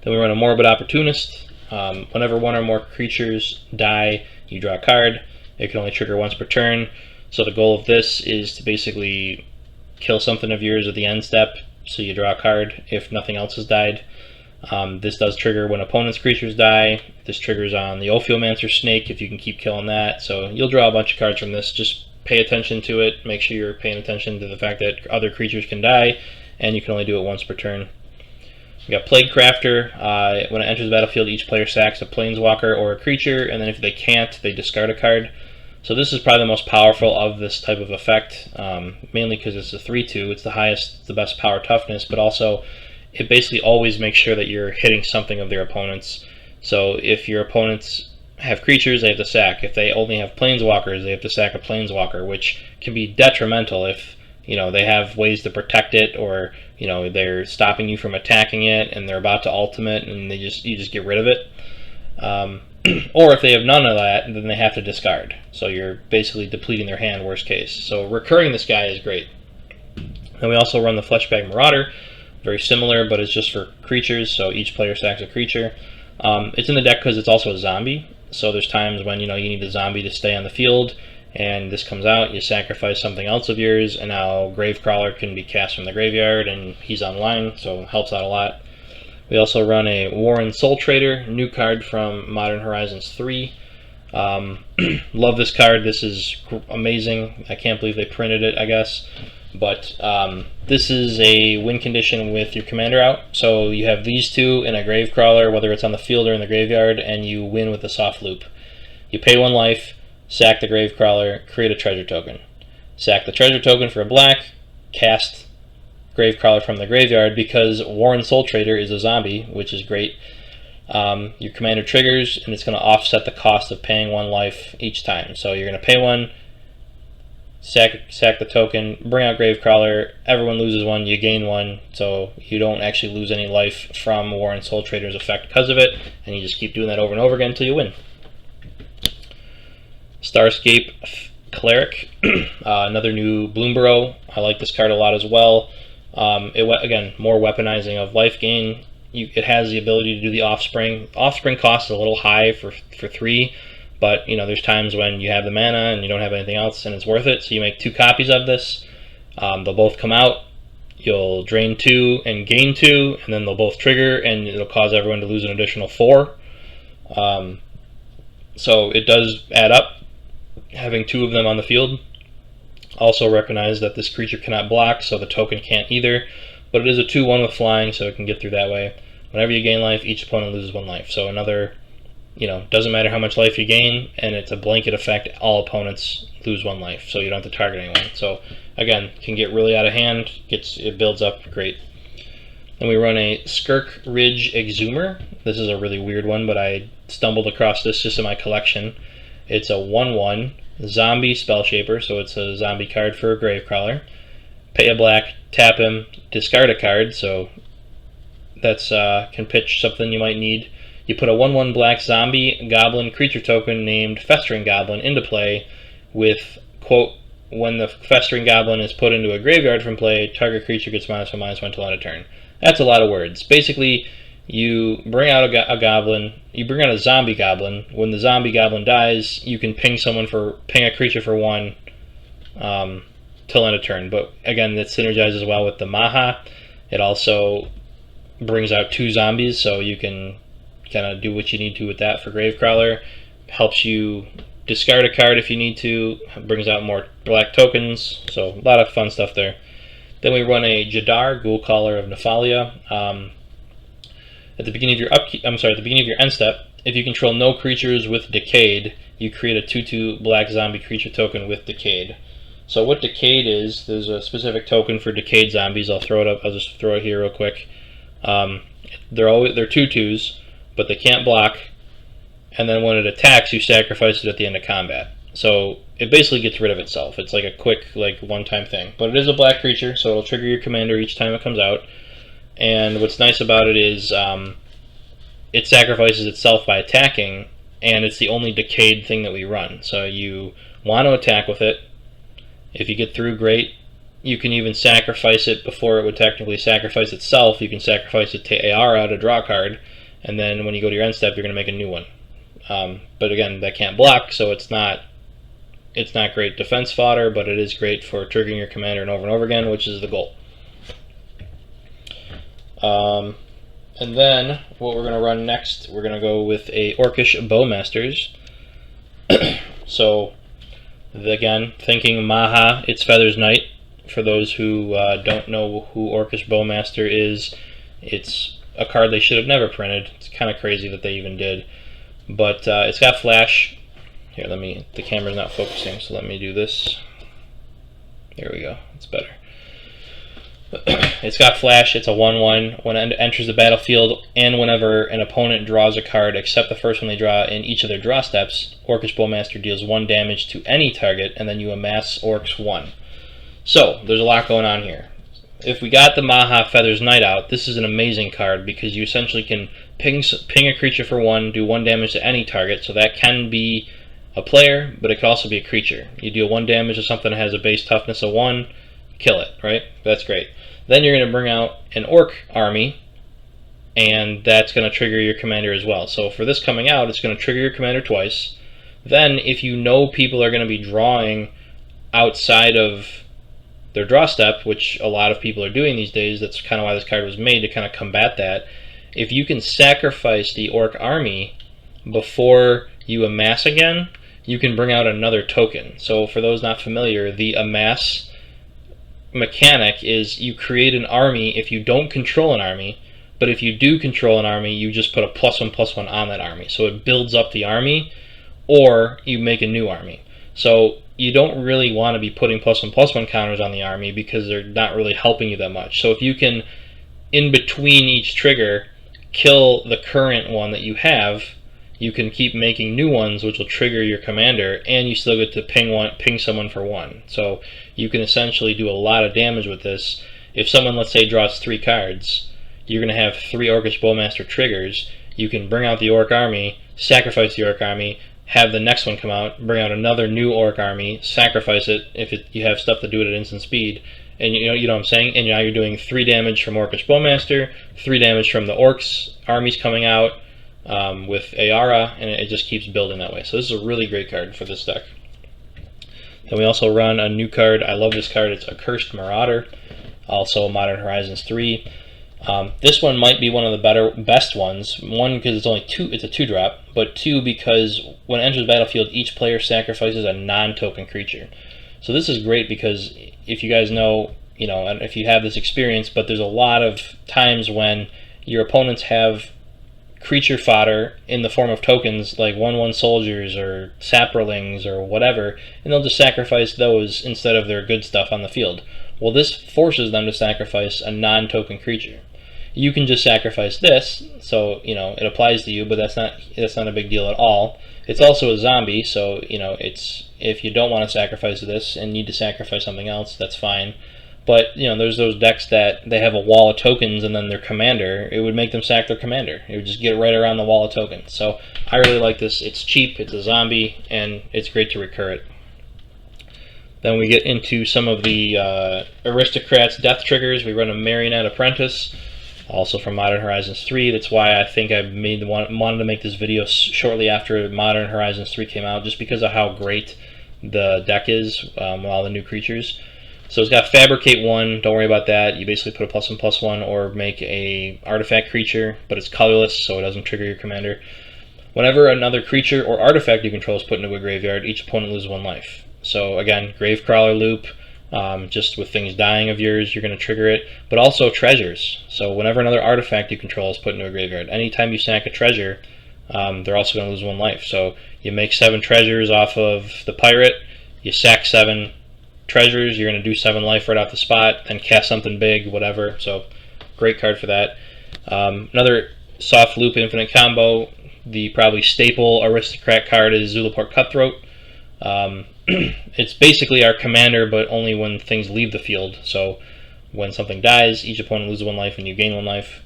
Then we run a Morbid Opportunist. Whenever 1 or more creatures die, you draw a card. It can only trigger once per turn. So the goal of this is to basically kill something of yours at the end step, so you draw a card if nothing else has died. This does trigger when opponent's creatures die. This triggers on the Ophiomancer Snake if you can keep killing that. So you'll draw a bunch of cards from this. Just pay attention to it. Make sure you're paying attention to the fact that other creatures can die, and you can only do it once per turn. We got Plague Crafter. When it enters the battlefield, each player sacks a Planeswalker or a creature, and then if they can't, they discard a card. So this is probably the most powerful of this type of effect, mainly because it's a 3/2. It's the highest, the best power toughness, but also it basically always makes sure that you're hitting something of their opponents. So if your opponents have creatures, they have to sack. If they only have Planeswalkers, they have to sack a Planeswalker, which can be detrimental if they have ways to protect it, or they're stopping you from attacking it and they're about to ultimate and you just get rid of it. Or if they have none of that, then they have to discard. So you're basically depleting their hand, worst case. So recurring this guy is great. And we also run the Fleshbag Marauder, very similar, but it's just for creatures, so each player sacks a creature. It's in the deck because it's also a zombie, so there's times when you need the zombie to stay on the field, and this comes out, you sacrifice something else of yours, and now Gravecrawler can be cast from the graveyard, and he's online, so it helps out a lot. We also run a Warren Soul Trader, new card from Modern Horizons 3. Love this card. This is amazing. I can't believe they printed it, I guess. But this is a win condition with your commander out. So you have these two and a Gravecrawler, whether it's on the field or in the graveyard, and you win with a soft loop. You pay 1 life, sack the Gravecrawler, create a treasure token. Sack the treasure token for a black, cast Gravecrawler from the graveyard, because Warren Soul Trader is a zombie, which is great. Your commander triggers, and it's going to offset the cost of paying 1 life each time. So you're going to pay 1, sack the token, bring out Gravecrawler, everyone loses 1, you gain 1, so you don't actually lose any life from Warren Soul Trader's effect because of it, and you just keep doing that over and over again until you win. Starscape Cleric, another new Bloomborough. I like this card a lot as well. Again, more weaponizing of life gain. It has the ability to do the Offspring. Offspring costs a little high for 3, but there's times when you have the mana and you don't have anything else and it's worth it, so you make 2 copies of this. They'll both come out, you'll drain 2 and gain 2, and then they'll both trigger, and it'll cause everyone to lose an additional 4. So it does add up, having 2 of them on the field. Also recognize that this creature cannot block, so the token can't either, but it is a 2/1 with flying, so it can get through that way. Whenever you gain life, each opponent loses 1 life. So another, doesn't matter how much life you gain, and it's a blanket effect, all opponents lose 1 life, so you don't have to target anyone. So again, can get really out of hand, it builds up great. Then we run a Skirk Ridge Exhumer. This is a really weird one, but I stumbled across this just in my collection. It's a 1/1 zombie spell shaper, so it's a zombie card for a Gravecrawler. Pay a black, tap him, discard a card, so that's can pitch something you might need. You put a 1/1 black zombie goblin creature token named Festering Goblin into play with, quote, when the Festering Goblin is put into a graveyard from play, target creature gets -1/-1 till end of turn. That's a lot of words. Basically, you bring out a goblin, you bring out a zombie goblin. When the zombie goblin dies, you can ping a creature for 1 till end of turn. But again, that synergizes well with the Maha. It also brings out 2 zombies, so you can kind of do what you need to with that for Gravecrawler. Helps you discard a card if you need to. Brings out more black tokens. So a lot of fun stuff there. Then we run a Jadar, Ghoulcaller of Nephalia. At the beginning of your end step, if you control no creatures with Decayed, you create a 2/2 black zombie creature token with Decayed. So what Decayed is, there's a specific token for Decayed zombies. I'll throw it up. I'll just throw it here real quick. They're 2/2s, but they can't block. And then when it attacks, you sacrifice it at the end of combat. So it basically gets rid of itself. It's like a quick, one-time thing. But it is a black creature, so it'll trigger your commander each time it comes out. And what's nice about it is it sacrifices itself by attacking, and it's the only Decayed thing that we run. So you want to attack with it. If you get through, great. You can even sacrifice it before it would technically sacrifice itself. You can sacrifice it to Ayara to draw a card, and then when you go to your end step, you're going to make a new one. But again, that can't block, so it's not great defense fodder, but it is great for triggering your commander and over again, which is the goal. And then what we're going to run next, we're going to go with a Orcish Bowmasters. So again, thinking Maha, it's Feathers Knight. for those who don't know who Orcish Bowmaster is, it's a card they should have never printed. It's kind of crazy that they even did. But it's got flash. Here, the camera's not focusing, so let me do this. There we go, it's better. It's got flash, it's a 1/1. When it enters the battlefield, and whenever an opponent draws a card except the first one they draw in each of their draw steps, Orcish Bowmaster deals 1 damage to any target, and then you amass Orcs 1. So, there's a lot going on here. If we got the Maha Feathers Knight out, this is an amazing card because you essentially can ping a creature for 1, do 1 damage to any target, so that can be a player, but it could also be a creature. You deal 1 damage to something that has a base toughness of 1, kill it, right? That's great. Then you're going to bring out an Orc army, and that's going to trigger your commander as well. So for this coming out, it's going to trigger your commander twice. Then, if you know people are going to be drawing outside of their draw step, which a lot of people are doing these days, that's kind of why this card was made, to kind of combat that. If you can sacrifice the Orc army before you amass again, you can bring out another token. So for those not familiar, the amass mechanic is you create an army if you don't control an army, but if you do control an army, you just put a +1/+1 on that army. So it builds up the army, or you make a new army. So you don't really want to be putting +1/+1 counters on the army because they're not really helping you that much. So if you can, in between each trigger, kill the current one that you have, you can keep making new ones which will trigger your commander, and you still get to ping someone for 1. So you can essentially do a lot of damage with this. If someone, let's say, draws 3 cards, you're going to have 3 Orcish Bowmaster triggers. You can bring out the Orc army, sacrifice the Orc army, have the next one come out, bring out another new Orc army, sacrifice it if you have stuff to do it at instant speed, and you know what I'm saying? And now you're doing 3 damage from Orcish Bowmaster, 3 damage from the Orcs armies coming out, with Ayara, and it just keeps building that way. So this is a really great card for this deck. Then we also run a new card. I love this card. It's Accursed Marauder, also Modern Horizons 3. This one might be one of the best ones. 1, because it's only 2. It's a 2-drop, but 2 because when it enters the battlefield, each player sacrifices a non-token creature. So this is great because if you guys know, and if you have this experience, but there's a lot of times when your opponents have creature fodder in the form of tokens like 1/1 soldiers or saprolings or whatever, and they'll just sacrifice those instead of their good stuff on the field. Well, this forces them to sacrifice a non-token creature. You can just sacrifice this, so it applies to you, but that's not a big deal at all. It's also a zombie, so it's, if you don't want to sacrifice this and need to sacrifice something else, that's fine. But there's those decks that they have a wall of tokens and then their commander, it would make them sack their commander. It would just get right around the wall of tokens. So I really like this. It's cheap, it's a zombie, and it's great to recur it. Then we get into some of the aristocrats death triggers. We run a Marionette Apprentice, also from Modern Horizons 3. That's why I think I wanted to make this video shortly after Modern Horizons 3 came out, just because of how great the deck is with all the new creatures. So it's got Fabricate 1, don't worry about that. You basically put a +1/+1 or make a artifact creature, but it's colorless, so it doesn't trigger your commander. Whenever another creature or artifact you control is put into a graveyard, each opponent loses 1 life. So again, Gravecrawler loop, just with things dying of yours, you're going to trigger it, but also treasures. So whenever another artifact you control is put into a graveyard, anytime you sack a treasure, they're also going to lose 1 life. So you make 7 treasures off of the pirate, you sack 7 treasures, you're going to do 7 life right off the spot, then cast something big, whatever. So great card for that. Another soft loop infinite combo, the probably staple aristocrat card is Zulaport Cutthroat. It's basically our commander, but only when things leave the field. So when something dies, each opponent loses 1 life and you gain 1 life.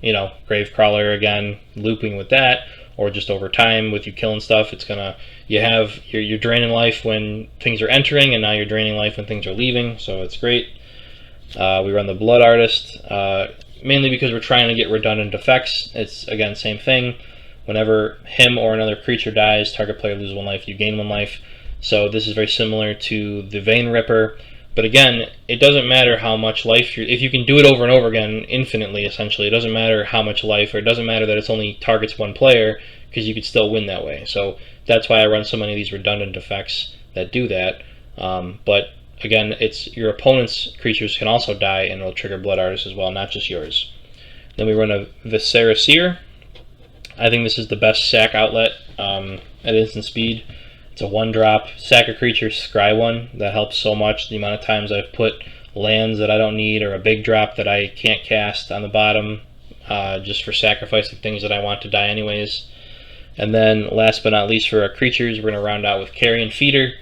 Gravecrawler again, looping with that, or just over time with you killing stuff, it's gonna, you're draining life when things are entering, and now you're draining life when things are leaving, so it's great. We run the Blood Artist, mainly because we're trying to get redundant effects. It's, again, same thing. Whenever him or another creature dies, target player loses 1 life, you gain 1 life. So this is very similar to the Vein Ripper, but again, it doesn't matter how much life if you can do it over and over again infinitely, essentially, it doesn't matter how much life, or it doesn't matter that it's only targets 1 player, because you could still win that way. So that's why I run so many of these redundant effects that do that. But again, it's your opponent's creatures can also die, and it'll trigger Blood Artist as well, not just yours. Then we run a Viscera Seer. I think this is the best sack outlet at instant speed. It's a 1-drop, sack a creature, scry 1. That helps so much. The amount of times I've put lands that I don't need, or a big drop that I can't cast on the bottom, just for sacrificing things that I want to die anyways. And then last but not least, for our creatures, we're going to round out with Carrion Feeder,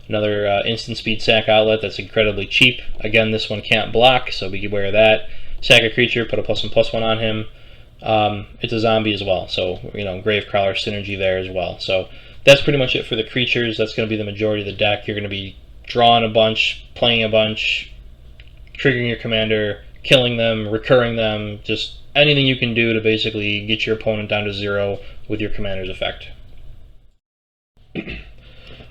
another instant speed sack outlet that's incredibly cheap. Again, this one can't block, so be aware of that. Sack a creature, put a +1/+1 on him. It's a zombie as well, so Gravecrawler synergy there as well. So that's pretty much it for the creatures. That's going to be the majority of the deck. You're going to be drawing a bunch, playing a bunch, triggering your commander, killing them, recurring them, just anything you can do to basically get your opponent down to 0 with your commander's effect.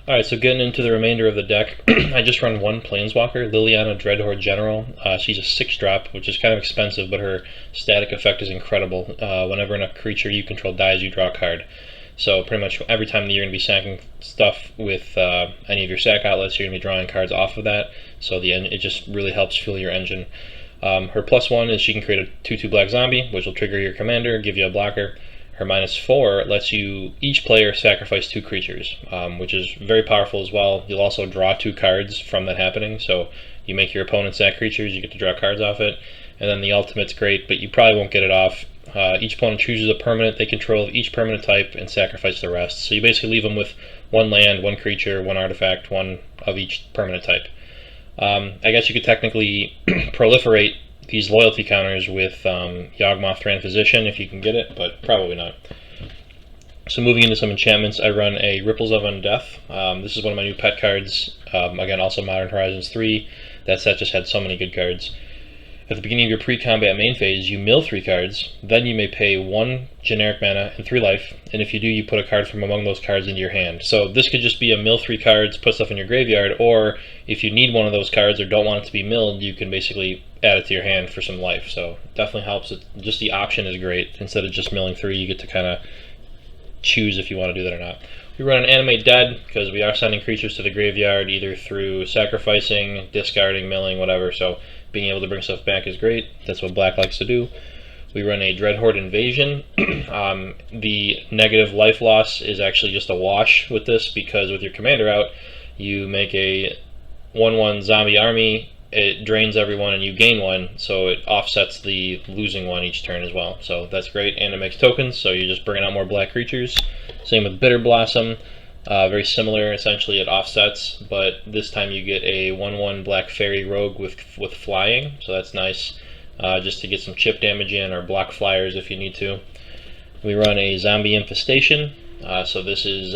Alright, so getting into the remainder of the deck, I just run one Planeswalker, Liliana Dreadhorde General. She's a 6-drop, which is kind of expensive, but her static effect is incredible. Whenever a creature you control dies, you draw a card. So pretty much every time that you're going to be sacking stuff with any of your sack outlets, you're going to be drawing cards off of that. So it just really helps fuel your engine. Her +1 is she can create a 2/2 black zombie, which will trigger your commander, give you a blocker. Her -4 lets you, each player, sacrifice 2 creatures, which is very powerful as well. You'll also draw 2 cards from that happening, so you make your opponent sack creatures, you get to draw cards off it. And then the ultimate's great, but you probably won't get it off. Each opponent chooses a permanent they control of each permanent type and sacrifice the rest. So you basically leave them with 1 land, 1 creature, 1 artifact, 1 of each permanent type. I guess you could technically proliferate these loyalty counters with Yawgmoth Thran Physician if you can get it, but probably not. So moving into some enchantments, I run a Ripples of Undeath. This is one of my new pet cards. Again, also Modern Horizons 3. That set just had so many good cards. At the beginning of your pre-combat main phase, you mill 3 cards, then you may pay 1 generic mana and 3 life, and if you do, you put a card from among those cards into your hand. So this could just be a mill 3 cards, put stuff in your graveyard, or if you need one of those cards or don't want it to be milled, you can basically add it to your hand for some life. So definitely helps. Just the option is great. Instead of just milling 3, you get to kind of choose if you want to do that or not. We run an Animate Dead because we are sending creatures to the graveyard either through sacrificing, discarding, milling, whatever. So being able to bring stuff back is great. That's what black likes to do. We run a Dreadhorde Invasion. The negative life loss is actually just a wash with this because with your commander out, you make a 1/1 zombie army, it drains everyone and you gain 1, so it offsets the losing 1 each turn as well. So that's great, and it makes tokens, so you're just bringing out more black creatures. Same with Bitter Blossom. Very similar, essentially it offsets, but this time you get a 1/1 black fairy rogue with flying, so that's nice, just to get some chip damage in or block flyers if you need to. We run a Zombie Infestation, so this is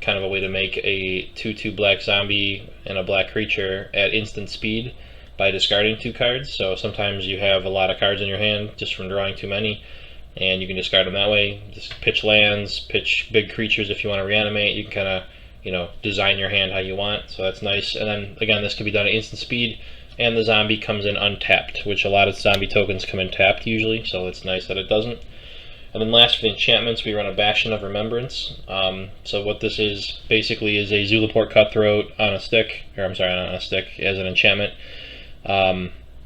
kind of a way to make a 2/2 black zombie and a black creature at instant speed by discarding 2 cards. So sometimes you have a lot of cards in your hand just from drawing too many, and you can discard them that way. Just pitch lands, pitch big creatures if you want to reanimate. You can kind of, design your hand how you want, so that's nice. And then, again, this can be done at instant speed, and the zombie comes in untapped, which a lot of zombie tokens come in tapped usually, so it's nice that it doesn't. And then last for the enchantments, we run a Bastion of Remembrance. So what this is, basically, is a Zulaport Cutthroat on a stick, or I'm sorry, not on a stick, as an enchantment.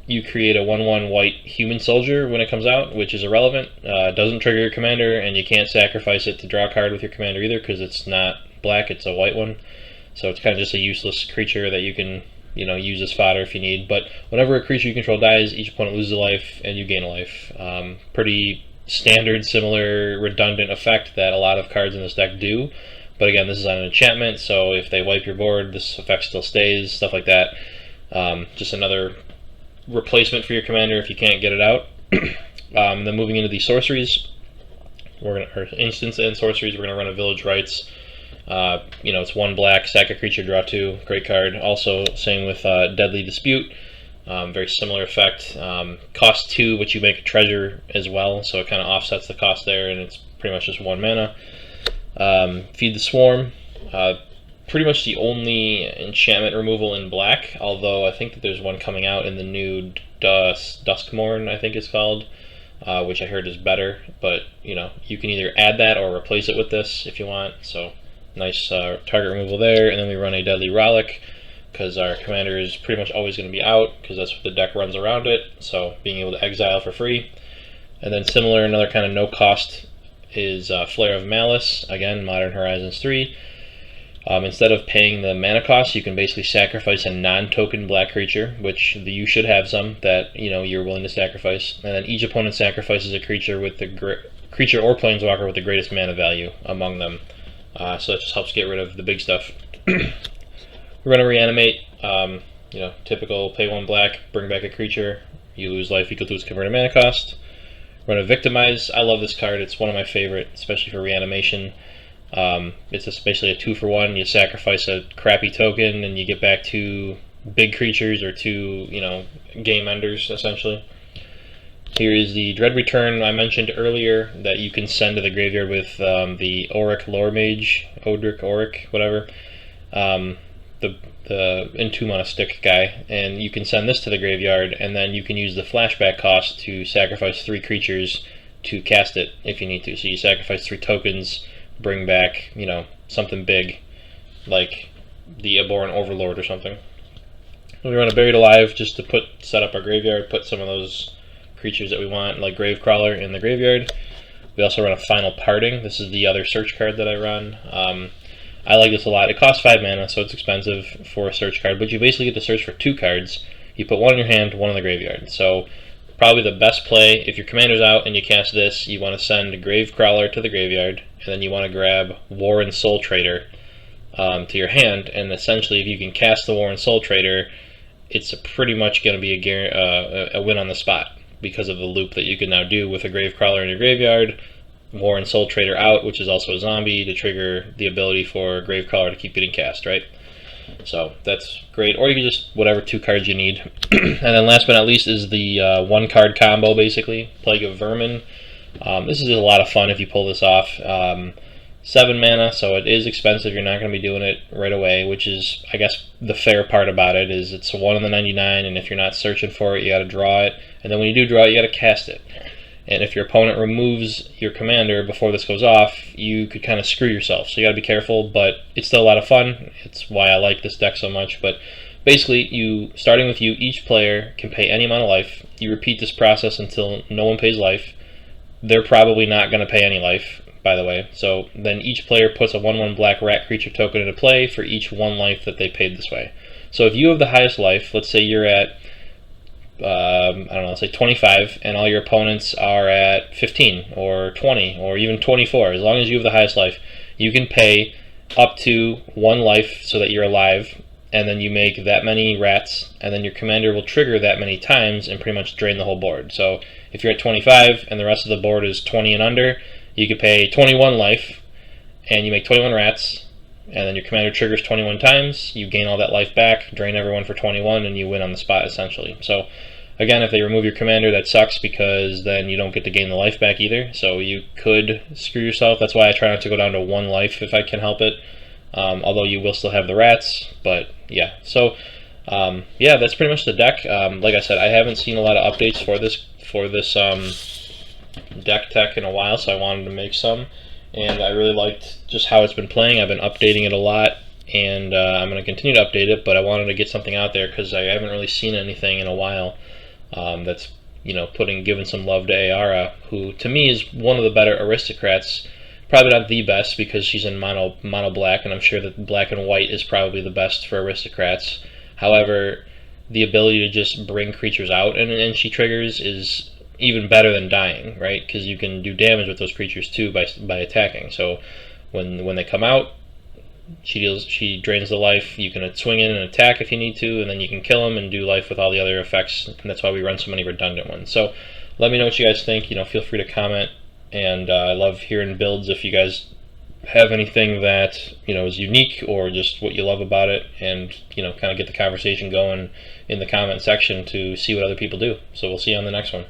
You create a 1/1 white human soldier when it comes out, which is irrelevant. Doesn't trigger your commander, and you can't sacrifice it to draw a card with your commander either, because it's not black, it's a white one. So it's kind of just a useless creature that you can, use as fodder if you need. But whenever a creature you control dies, each opponent loses a life, and you gain a life. Pretty standard, similar, redundant effect that a lot of cards in this deck do. But again, this is on an enchantment, so if they wipe your board, this effect still stays, stuff like that. Just another replacement for your commander if you can't get it out. Then moving into the sorceries, or instants and sorceries, we're going to run a Village Rites. It's 1 black, sack a creature, draw 2, great card. Also, same with Deadly Dispute. Very similar effect. Cost 2, but you make a treasure as well, so it kind of offsets the cost there, and it's pretty much just 1 mana. Feed the Swarm. Pretty much the only enchantment removal in black, although I think that there's one coming out in the new Duskmourn, I think it's called, which I heard is better, but you can either add that or replace it with this if you want, so nice target removal there. And then we run a Deadly Rollick. because our commander is pretty much always going to be out, because that's what the deck runs around it, so being able to exile for free. And then similar, another kind of no cost is Flare of Malice, again, Modern Horizons 3. Instead of paying the mana cost, you can basically sacrifice a non-token black creature, which you should have some that you're willing to sacrifice, and then each opponent sacrifices a creature with the creature or planeswalker with the greatest mana value among them. So that just helps get rid of the big stuff. We're going to reanimate. Typical pay 1 black, bring back a creature, you lose life equal to its converted mana cost. We're going to victimize. I love this card. It's one of my favorite, especially for reanimation. It's just basically a 2-for-1. You sacrifice a crappy token and you get back 2 big creatures or 2, game enders, essentially. Here is the Dread Return I mentioned earlier that you can send to the graveyard with the Auric Lore Mage, Auric, whatever. The in-2-mana stick guy, and you can send this to the graveyard, and then you can use the flashback cost to sacrifice 3 creatures to cast it if you need to. So you sacrifice 3 tokens, bring back, something big, like the Abhorrent Overlord or something. We run a Buried Alive just to set up our graveyard, put some of those creatures that we want, like Gravecrawler, in the graveyard. We also run a Final Parting. This is the other search card that I run. I like this a lot. It costs 5 mana, so it's expensive for a search card, but you basically get to search for 2 cards. You put 1 in your hand, 1 in the graveyard. So probably the best play, if your commander's out and you cast this, you want to send Gravecrawler to the graveyard, and then you want to grab War and Soul Trader to your hand, and essentially if you can cast the War and Soul Trader, it's pretty much going to be a win on the spot because of the loop that you can now do with a Gravecrawler in your graveyard, War and Soul Trader out, which is also a zombie, to trigger the ability for Gravecrawler to keep getting cast, right? So that's great. Or you can just whatever 2 cards you need. And then last but not least is the 1-card combo, basically. Plague of Vermin. This is a lot of fun if you pull this off. 7 mana, so it is expensive. You're not going to be doing it right away, which is, I guess, the fair part about it, is it's a 1 in the 99, and if you're not searching for it, you got to draw it. And then when you do draw it, you got to cast it. And if your opponent removes your commander before this goes off, you could kind of screw yourself. So you got to be careful, but it's still a lot of fun. It's why I like this deck so much. But basically, starting with you, each player can pay any amount of life. You repeat this process until no one pays life. They're probably not going to pay any life, by the way. So then each player puts a 1/1 black rat creature token into play for each 1 life that they paid this way. So if you have the highest life, let's say you're at let's say 25, and all your opponents are at 15 or 20 or even 24. As long as you have the highest life, you can pay up to 1 life so that you're alive, and then you make that many rats, and then your commander will trigger that many times and pretty much drain the whole board. So if you're at 25 and the rest of the board is 20 and under, you could pay 21 life, and you make 21 rats, and then your commander triggers 21 times, you gain all that life back, drain everyone for 21, and you win on the spot, essentially. So again, if they remove your commander, that sucks, because then you don't get to gain the life back either, so you could screw yourself. That's why I try not to go down to 1 life if I can help it, although you will still have the rats. But yeah, so yeah, that's pretty much the deck. Like I said, I haven't seen a lot of updates for this deck tech in a while, so I wanted to make some, and I really liked just how it's been playing. I've been updating it a lot, and I'm going to continue to update it, but I wanted to get something out there because I haven't really seen anything in a while that's giving some love to Ayara, who to me is one of the better aristocrats. Probably not the best because she's in mono black, and I'm sure that black and white is probably the best for aristocrats. However, the ability to just bring creatures out and she triggers is even better than dying, right? Because you can do damage with those creatures too by attacking. So when they come out, she drains the life. You can swing in and attack if you need to, and then you can kill them and do life with all the other effects, and that's why we run so many redundant ones. So let me know what you guys think. Feel free to comment, and I love hearing builds if you guys have anything that is unique or just what you love about it, and kind of get the conversation going in the comment section to see what other people do. So we'll see you on the next one.